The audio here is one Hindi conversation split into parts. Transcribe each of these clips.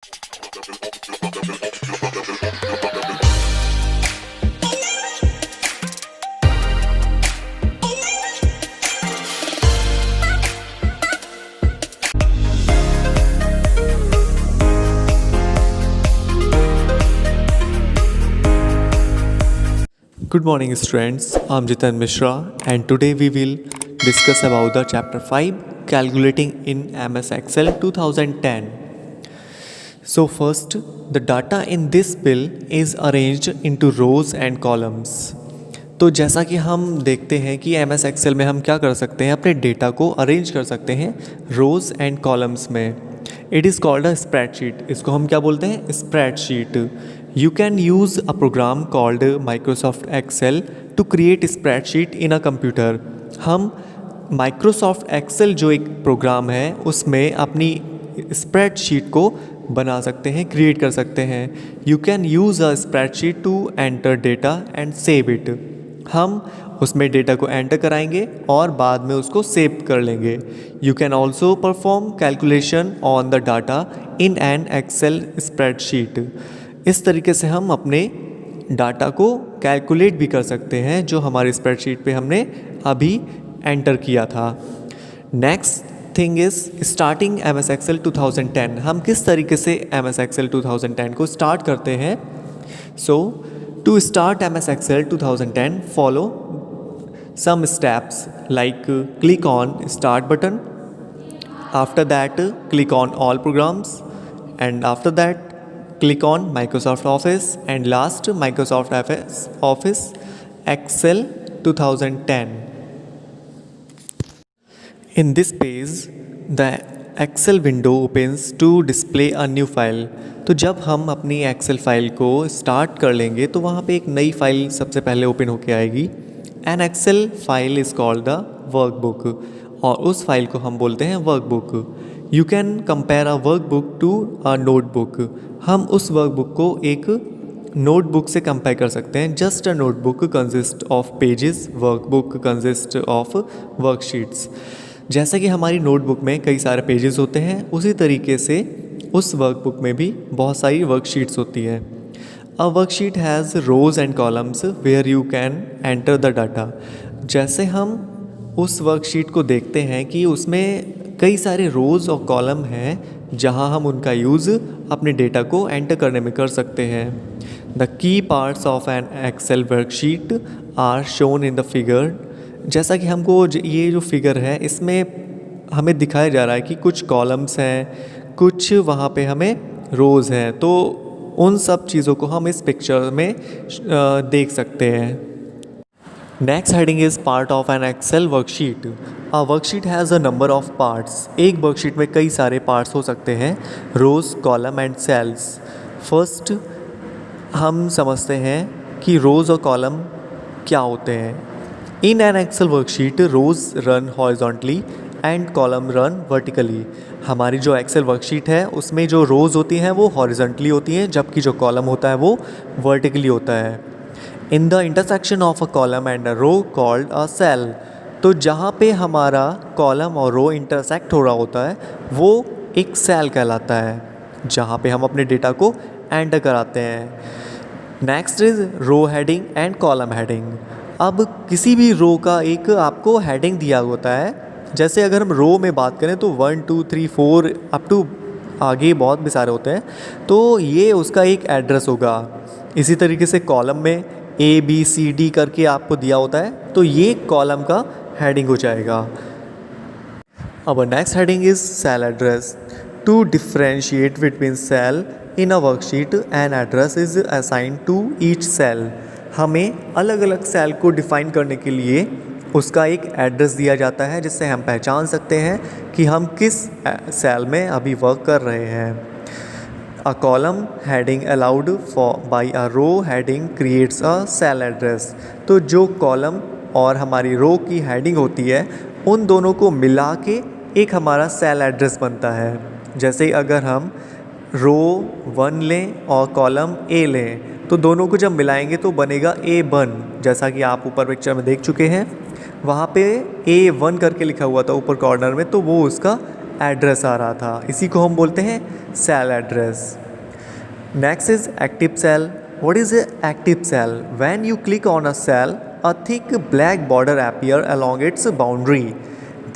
Good morning students, I'm Jitan Mishra and today we will discuss about the chapter 5 calculating in MS Excel 2010. So first, the data in this bill is arranged into rows and columns. तो जैसा कि हम देखते हैं कि MS Excel में हम क्या कर सकते हैं, अपने डेटा को अरेंज कर सकते हैं रोज़ एंड कॉलम्स में. It is called a spreadsheet. इसको हम क्या बोलते हैं, spreadsheet. You can use a program called Microsoft Excel to create spreadsheet in a computer. हम Microsoft Excel जो एक प्रोग्राम है उसमें अपनी स्प्रेडशीट को बना सकते हैं, क्रिएट कर सकते हैं. You can use a spreadsheet to enter data and save it. हम उसमें डेटा को एंटर कराएंगे और बाद में उसको सेव कर लेंगे. You can also perform calculation on the data in an Excel spreadsheet. इस तरीके से हम अपने डाटा को कैलकुलेट भी कर सकते हैं जो हमारी स्प्रेडशीट पे हमने अभी एंटर किया था. Next thing is starting MS Excel 2010. हम किस तरीके से MS Excel 2010 को स्टार्ट करते हैं. So to start MS Excel 2010 follow some steps like click on start button. After that click on all programs and after that click on Microsoft Office and last Microsoft Office Excel 2010. In this page, the Excel window opens to display a new file. तो जब हम अपनी Excel फाइल को स्टार्ट कर लेंगे तो वहाँ पे एक नई फाइल सबसे पहले ओपन होके आएगी. An Excel file is called the workbook और उस फाइल को हम बोलते हैं workbook. You can compare a workbook to a notebook. हम उस वर्कबुक को एक नोटबुक से कंपेयर कर सकते हैं. Just a notebook consist of pages, workbook consist of worksheets. जैसे कि हमारी नोटबुक में कई सारे पेजेस होते हैं, उसी तरीके से उस वर्कबुक में भी बहुत सारी वर्कशीट्स होती है. A worksheet has rows and columns where you can enter the data. जैसे हम उस वर्कशीट को देखते हैं कि उसमें कई सारे रोज़ और कॉलम हैं जहां हम उनका यूज़ अपने डेटा को एंटर करने में कर सकते हैं. The key parts of an Excel worksheet are shown in the figure. जैसा कि हमको ये जो फिगर है इसमें हमें दिखाया जा रहा है कि कुछ कॉलम्स हैं, कुछ वहाँ पे हमें रोज़ हैं. तो उन सब चीज़ों को हम इस पिक्चर में देख सकते हैं. Next heading is part of an Excel worksheet. A worksheet has a number of parts. एक वर्कशीट में कई सारे पार्ट्स हो सकते हैं, rows, column and cells. First हम समझते हैं कि रोज़ और कॉलम क्या होते हैं. In an Excel worksheet rows run horizontally and column run vertically. हमारी जो एक्सेल वर्कशीट है उसमें जो रोज़ होती हैं वो हॉरिजॉन्टली होती हैं, जबकि जो कॉलम होता है वो वर्टिकली होता है. In the intersection of a column and a row called a cell. तो जहाँ पे हमारा कॉलम और रो इंटरसेक्ट हो रहा होता है वो एक सेल कहलाता है, जहाँ पे हम अपने डेटा को एंटर कराते हैं. Next is row heading and column heading. अब किसी भी रो का एक आपको हेडिंग दिया होता है. जैसे अगर हम रो में बात करें तो 1 2 3 4 अप टू आगे बहुत भी सारे होते हैं, तो ये उसका एक एड्रेस होगा. इसी तरीके से कॉलम में ABCD करके आपको दिया होता है, तो ये कॉलम का हेडिंग हो जाएगा. अब next heading is cell address. To differentiate between cell in a worksheet an address is assigned to each cell. हमें अलग अलग सेल को डिफ़ाइन करने के लिए उसका एक एड्रेस दिया जाता है जिससे हम पहचान सकते हैं कि हम किस सेल में अभी वर्क कर रहे हैं. A column heading allowed by a row heading creates a cell address. तो जो कॉलम और हमारी रो की हेडिंग होती है उन दोनों को मिला के एक हमारा सेल एड्रेस बनता है. जैसे अगर हम रो 1 लें और कॉलम A लें तो दोनों को जब मिलाएंगे तो बनेगा A1. जैसा कि आप ऊपर पिक्चर में देख चुके हैं, वहाँ पे A1 करके लिखा हुआ था ऊपर कॉर्नर में, तो वो उसका एड्रेस आ रहा था, इसी को हम बोलते हैं cell address. Next is active cell. What is active cell? When you click on a cell, a thick black border appear along its boundary.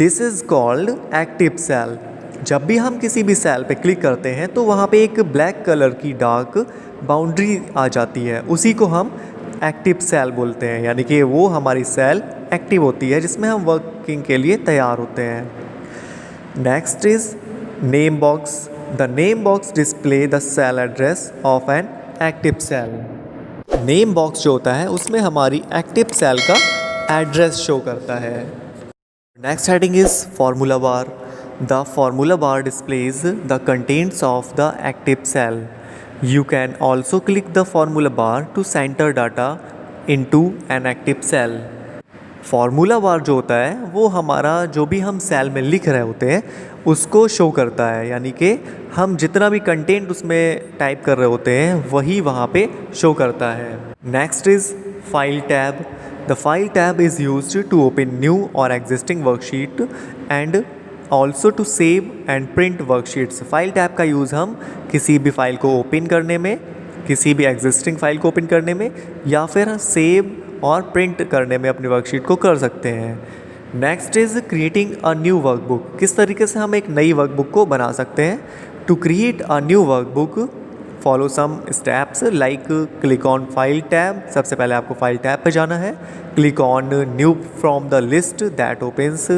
This is called active cell. जब भी हम किसी भी सेल पे क्लिक करते हैं तो वहाँ पे एक ब्लैक कलर की डार्क बाउंड्री आ जाती है, उसी को हम एक्टिव सेल बोलते हैं, यानी कि वो हमारी सेल एक्टिव होती है जिसमें हम वर्किंग के लिए तैयार होते हैं। Next is name box. The name box display the cell address of an active cell. Name box जो होता है उसमें हमारी एक्टिव सेल का एड्रेस शो करता है। Next heading is formula bar. The formula bar displays the contents of the active cell. You can also click the formula bar to centre data into an active cell. Formula bar जो होता है वो हमारा जो भी हम सेल में लिख रहे होते हैं उसको शो करता है, यानी कि हम जितना भी कंटेंट उसमें टाइप कर रहे होते हैं वही वहाँ पे शो करता है। Next is file tab. The file tab is used to open new और existing worksheet and also to save and print worksheets. File tab का यूज़ हम किसी भी फाइल को ओपन करने में, किसी भी एग्जिस्टिंग फाइल को ओपन करने में या फिर सेव और प्रिंट करने में अपनी वर्कशीट को कर सकते हैं। Next is creating a new workbook. किस तरीके से हम एक नई वर्कबुक को बना सकते हैं? To create a new workbook follow some steps like click on file tab. सबसे पहले आपको फाइल टैब पे जाना है। Click on new from the list that opens.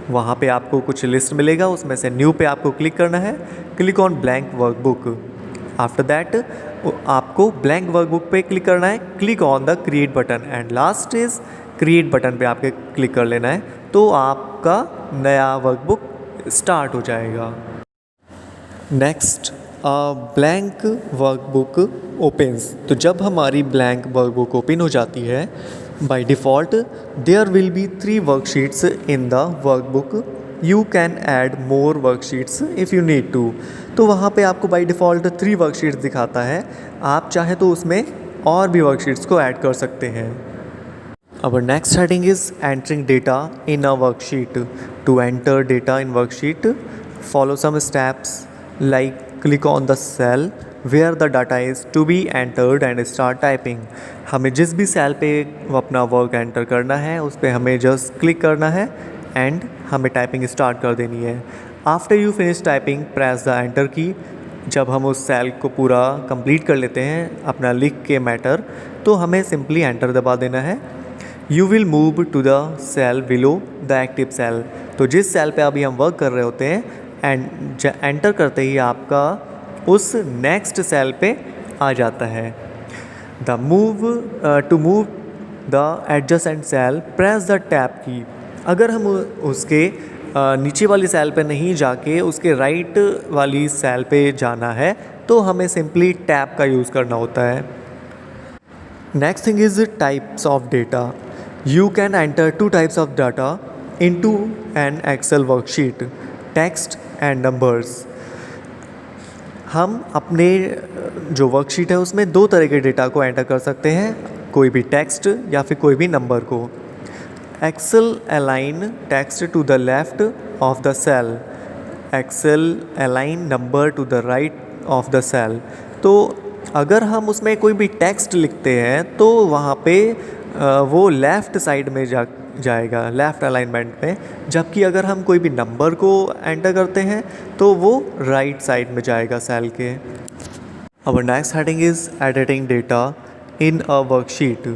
वहाँ पे आपको कुछ लिस्ट मिलेगा, उसमें से न्यू पे आपको क्लिक करना है। Click on blank workbook. After that आपको ब्लैंक वर्कबुक पे क्लिक करना है। Click on the create button and last is create button पे आपके क्लिक कर लेना है, तो आपका नया वर्कबुक स्टार्ट हो जाएगा। Next blank workbook opens. तो जब हमारी ब्लैंक वर्कबुक ओपन हो जाती है, by default there will be 3 worksheets in the workbook. You can add more worksheets if you need to. तो वहाँ पे आपको बाय डिफ़ॉल्ट 3 वर्कशीट्स दिखाता है, आप चाहें तो उसमें और भी वर्कशीट्स को ऐड कर सकते हैं। Our next heading is entering data in a worksheet. To enter data in worksheet, follow some steps like click on the cell where the data is to be entered and start typing. हमें जिस भी सेल पे अपना वर्क एंटर करना है उस पर हमें जस्ट क्लिक करना है एंड हमें टाइपिंग स्टार्ट कर देनी है। After you finish typing press the enter की। जब हम उस सेल को पूरा कंप्लीट कर लेते हैं अपना लिख के मैटर, तो हमें सिंपली एंटर दबा देना है। You will move to the cell below the active cell. तो जिस सेल पे अभी हम वर्क कर रहे होते हैं एंड एंटर करते ही आपका उस नेक्स्ट सेल पे आ जाता है। The move to move the adjacent cell press the tab key. अगर हम उसके नीचे वाली सेल पे नहीं जाके उसके राइट वाली सेल पे जाना है तो हमें सिंपली टैब का यूज़ करना होता है। Next thing is types of data. You can enter 2 types of data into an Excel worksheet, text and numbers. हम अपने जो वर्कशीट है उसमें 2 तरह के डेटा को एंटर कर सकते हैं, कोई भी टेक्स्ट या फिर कोई भी नंबर को। Excel align text to the left of the cell. Excel align number to the right of the cell. तो अगर हम उसमें कोई भी टेक्स्ट लिखते हैं तो वहाँ पे वो लेफ़्ट साइड में जाएगा, लेफ़्ट अलाइनमेंट में, जबकि अगर हम कोई भी नंबर को एंटर करते हैं तो वो राइट साइड में जाएगा सेल के। Our next heading is editing data in a worksheet.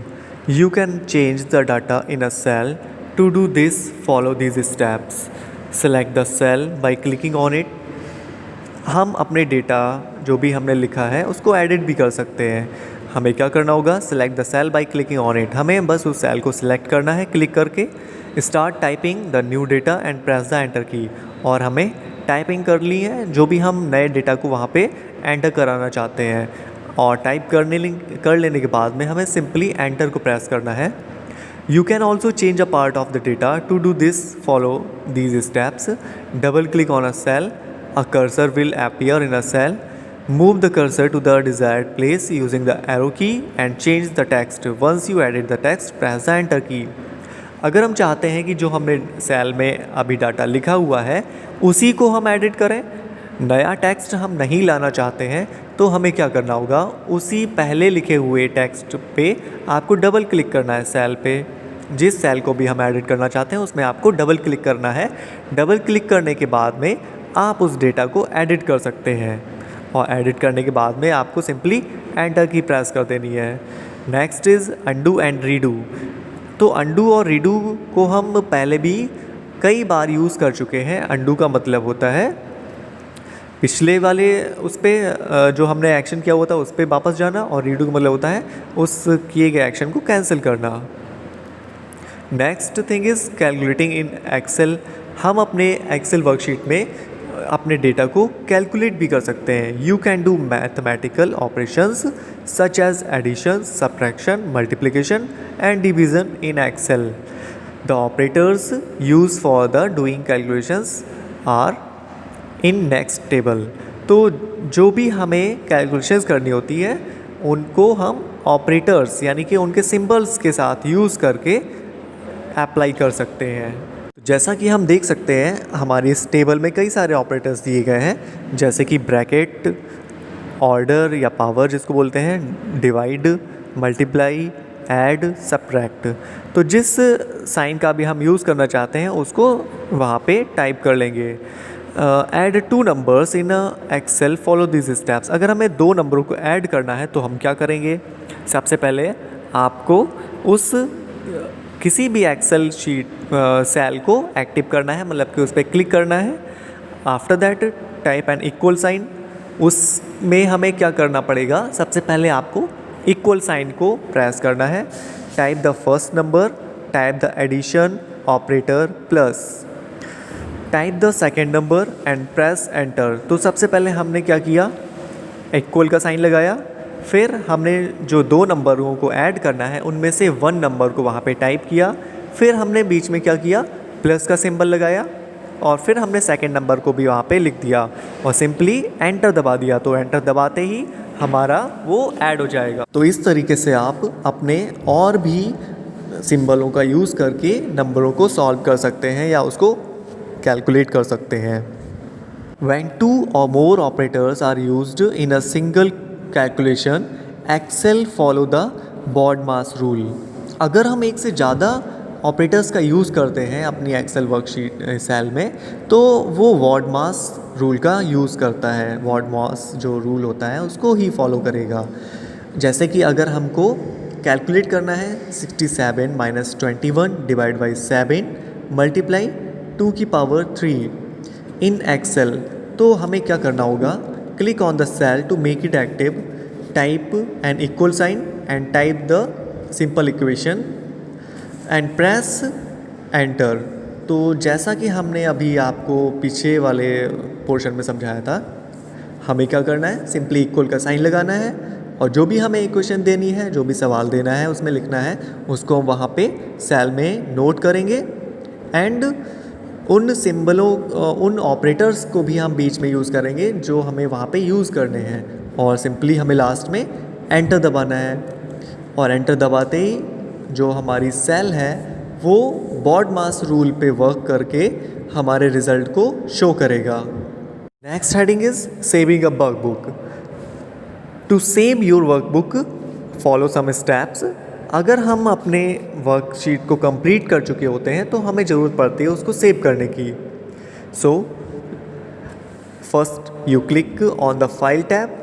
You can change the data in a cell. To do this, follow these steps. Select the cell by clicking on it. हम अपने डेटा जो भी हमने लिखा है उसको एडिट भी कर सकते हैं। हमें क्या करना होगा? Select the cell by clicking on it. हमें बस उस सेल को सिलेक्ट करना है क्लिक करके। Start typing the new data and press the enter की। और हमें टाइपिंग कर ली है जो भी हम नए डेटा को वहाँ पे एंटर कराना चाहते हैं, और टाइप कर लेने के बाद में हमें सिंपली एंटर को प्रेस करना है। You can also change a part of the data. To do this follow these steps. Double click on a cell, a cursor will appear in a cell. Move the cursor to the desired place using the arrow key and change the text. Once you edit the text, press the enter key. अगर हम चाहते हैं कि जो हमने सेल में अभी डाटा लिखा हुआ है उसी को हम एडिट करें, नया टेक्स्ट हम नहीं लाना चाहते हैं, तो हमें क्या करना होगा, उसी पहले लिखे हुए टेक्स्ट पे आपको डबल क्लिक करना है सेल पे। जिस सेल को भी हम एडिट करना चाहते हैं उसमें आपको डबल क्लिक करना है। डबल क्लिक करने के बाद में आप उस डेटा को एडिट कर सकते हैं, और एडिट करने के बाद में आपको सिंपली एंटर की प्रेस कर देनी है। Next is undo and redo. तो अंडू और रीडू को हम पहले भी कई बार यूज़ कर चुके हैं। अंडू का मतलब होता है पिछले वाले उस पर जो हमने एक्शन किया हुआ था उस पर वापस जाना, और रीडू का मतलब होता है उस किए गए एक्शन को कैंसिल करना। Next thing is calculating in Excel. हम अपने एक्सेल वर्कशीट में अपने डेटा को कैलकुलेट भी कर सकते हैं। You can do mathematical operations such as addition, subtraction, multiplication and division in Excel. The operators use for the doing calculations are in next table. तो जो भी हमें कैलकुलेशंस करनी होती है उनको हम ऑपरेटर्स यानी कि उनके सिंबल्स के साथ यूज़ करके अप्लाई कर सकते हैं। जैसा कि हम देख सकते हैं हमारी इस टेबल में कई सारे ऑपरेटर्स दिए गए हैं, जैसे कि ब्रैकेट, ऑर्डर या पावर जिसको बोलते हैं, डिवाइड, मल्टीप्लाई, ऐड, सब्ट्रैक्ट। तो जिस साइन का भी हम यूज़ करना चाहते हैं उसको वहाँ पे टाइप कर लेंगे। Add two numbers in Excel, follow this steps. अगर हमें दो नंबरों को ऐड करना है तो हम क्या करेंगे, सबसे पहले आपको उस किसी भी एक्सेल शीट सेल को एक्टिव करना है, मतलब कि उस पर क्लिक करना है। After that type an equal sign. उसमें हमें क्या करना पड़ेगा, सबसे पहले आपको इक्वल साइन को प्रेस करना है। Type the first number, type the addition operator plus, type the second number and press enter. तो सबसे पहले हमने क्या किया, इक्वल का साइन लगाया, फिर हमने जो दो नंबरों को ऐड करना है उनमें से वन नंबर को वहाँ पे टाइप किया, फिर हमने बीच में क्या किया, प्लस का सिंबल लगाया, और फिर हमने सेकंड नंबर को भी वहाँ पे लिख दिया और सिंपली एंटर दबा दिया। तो एंटर दबाते ही हमारा वो ऐड हो जाएगा। तो इस तरीके से आप अपने और भी सिंबलों का यूज़ करके नंबरों को सॉल्व कर सकते हैं या उसको कैलकुलेट कर सकते हैं। When two or more operators are used in a single calculation, Excel follow the BODMAS rule। अगर हम एक से ज़्यादा ऑपरेटर्स का यूज़ करते हैं अपनी एक्सेल वर्कशीट सेल में, तो वो BODMAS रूल का यूज़ करता है। BODMAS जो रूल होता है उसको ही फॉलो करेगा। जैसे कि अगर हमको कैलकुलेट करना है 67 माइनस 21 डिवाइड बाई 7 मल्टीप्लाई 2 की पावर 3 इन एक्सेल, तो हमें क्या करना होगा, click on the cell to make it active, type an equal sign and type the simple equation and press enter. तो जैसा कि हमने अभी आपको पीछे वाले पोर्शन में समझाया था, हमें क्या करना है, सिंपली इक्वल का साइन लगाना है और जो भी हमें इक्वेशन देनी है, जो भी सवाल देना है उसमें लिखना है, उसको हम वहाँ पे सेल में नोट करेंगे एंड उन सिंबलों उन ऑपरेटर्स को भी हम बीच में यूज़ करेंगे जो हमें वहाँ पे यूज़ करने हैं, और सिंपली हमें लास्ट में एंटर दबाना है। और एंटर दबाते ही जो हमारी सेल है वो BODMAS रूल पे वर्क करके हमारे रिज़ल्ट को शो करेगा। Next heading is saving a workbook. To save your workbook follow some steps. अगर हम अपने वर्कशीट को कंप्लीट कर चुके होते हैं तो हमें ज़रूरत पड़ती है उसको सेव करने की। So first you click on the file tab.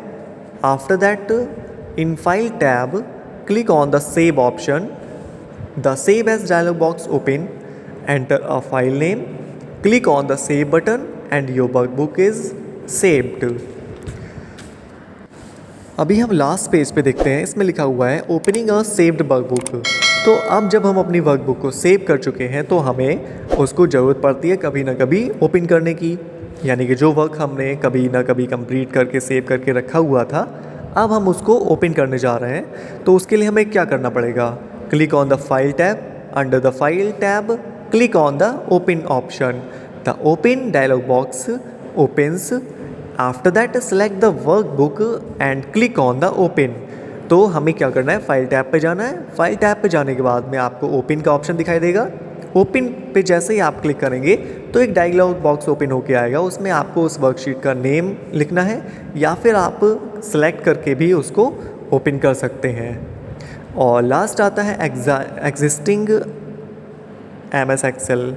After that in file tab click on the save option. The save as dialog box open. Enter a file name. Click on the save button and your workbook is saved. अभी हम लास्ट पेज पे देखते हैं, इसमें लिखा हुआ है ओपनिंग अ सेव्ड वर्कबुक। तो अब जब हम अपनी वर्कबुक को सेव कर चुके हैं तो हमें उसको ज़रूरत पड़ती है कभी ना कभी ओपन करने की, यानी कि जो वर्क हमने कभी ना कभी कंप्लीट करके सेव करके रखा हुआ था, अब हम उसको ओपन करने जा रहे हैं। तो उसके लिए हमें क्या करना पड़ेगा, click on the file tab, under the file tab click on the open option. The open dialog box opens. After that select the workbook and click on the open. तो हमें क्या करना है, फाइल टैब पे जाना है। फाइल टैब पे जाने के बाद में आपको ओपन का ऑप्शन दिखाई देगा। ओपन पे जैसे ही आप क्लिक करेंगे तो एक डायलॉग बॉक्स ओपन होके आएगा, उसमें आपको उस वर्कशीट का नेम लिखना है या फिर आप सेलेक्ट करके भी उसको ओपन कर सकते हैं। और लास्ट आता है एग्जिस्टिंग MS एक्सेल।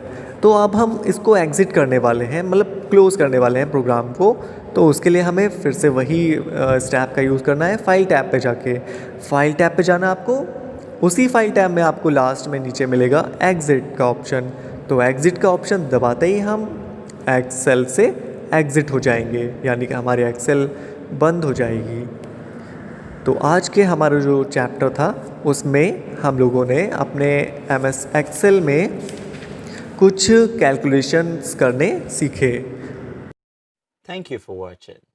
तो अब हम इसको एग्ज़िट करने वाले हैं, मतलब क्लोज़ करने वाले हैं प्रोग्राम को। तो उसके लिए हमें फिर से वही स्टेप का यूज़ करना है। फाइल टैब पे जाके फाइल टैब पे जाना आपको। उसी फाइल टैब में आपको लास्ट में नीचे मिलेगा एग्ज़िट का ऑप्शन। तो एग्ज़िट का ऑप्शन दबाते ही हम एक्सेल से एग्ज़िट हो जाएंगे, यानी कि हमारी एक्सेल बंद हो जाएगी। तो आज के हमारा जो चैप्टर था उसमें हम लोगों ने अपने MS एक्सेल में कुछ कैलकुलेशंस करने सीखे। Thank you for watching.